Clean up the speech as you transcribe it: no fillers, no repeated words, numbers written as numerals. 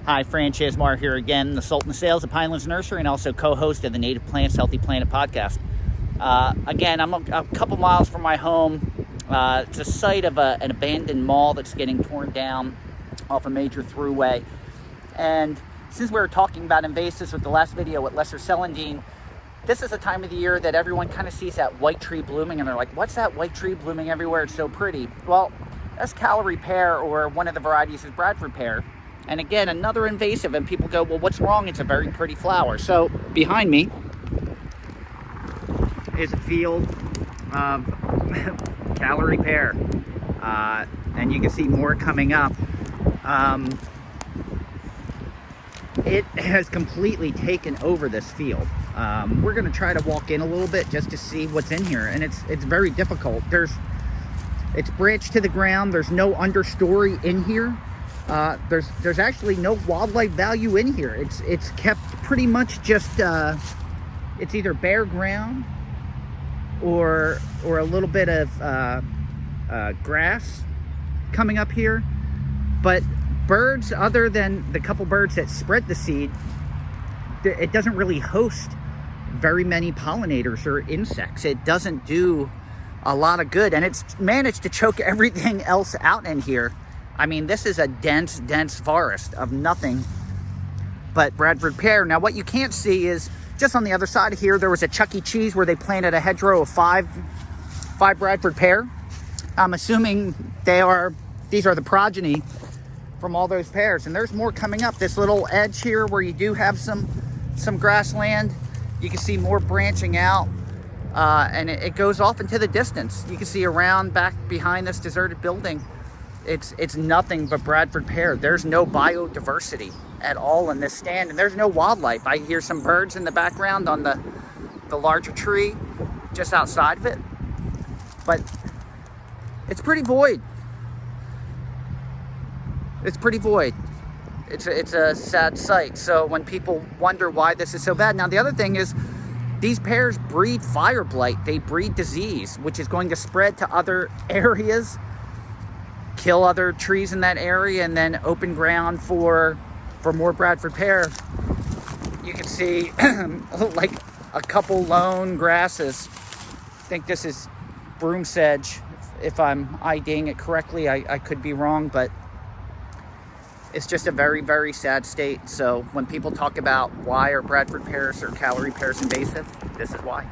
Hi, Fran Chasmar here again, the Sultan of Sales at Pinelands Nursery and also co-host of the Native Plants Healthy Planet podcast. Again, I'm a couple miles from my home. It's a site of an abandoned mall that's getting torn down off a major throughway. And since we were talking about invasives with the last video with lesser celandine, this is the time of the year that everyone kind of sees that white tree blooming and they're like, what's that white tree blooming everywhere? It's so pretty. Well, that's Callery Pear, or one of the varieties is Bradford Pear. And again, another invasive, and people go, well, what's wrong? It's a very pretty flower. So behind me is a field of Callery Pear. And you can see more coming up. It has completely taken over this field. We're going to try to walk in a little bit just to see what's in here, and it's very difficult. It's branched to the ground. There's no understory in here. There's actually no wildlife value in here. It's kept pretty much just it's either bare ground or a little bit of grass coming up here, but birds, other than the couple birds that spread the seed, it doesn't really host very many pollinators or insects. It doesn't do a lot of good, and it's managed to choke everything else out in here. I mean, this is a dense forest of nothing but Bradford Pear. Now, what you can't see is just on the other side of here, there was a Chuck E. Cheese where they planted a hedgerow of five Bradford Pear. I'm assuming these are the progeny from all those pears, and there's more coming up. This little edge here where you do have some grassland, you can see more branching out, and it goes off into the distance. You can see around back behind this deserted building, it's nothing but Bradford Pear. There's no biodiversity at all in this stand, and there's no wildlife. I hear some birds in the background on the larger tree just outside of it, but it's pretty void. It's pretty void. It's a sad sight. So when people wonder why this is so bad, now the other thing is these pears breed fire blight. They breed disease, which is going to spread to other areas, kill other trees in that area, and then open ground for more Bradford Pear. You can see like a couple lone grasses. I think this is broom sedge, if I'm IDing it correctly. I could be wrong, but it's just a very sad state. So when people talk about why are Bradford pears or Callery pears invasive, this is why.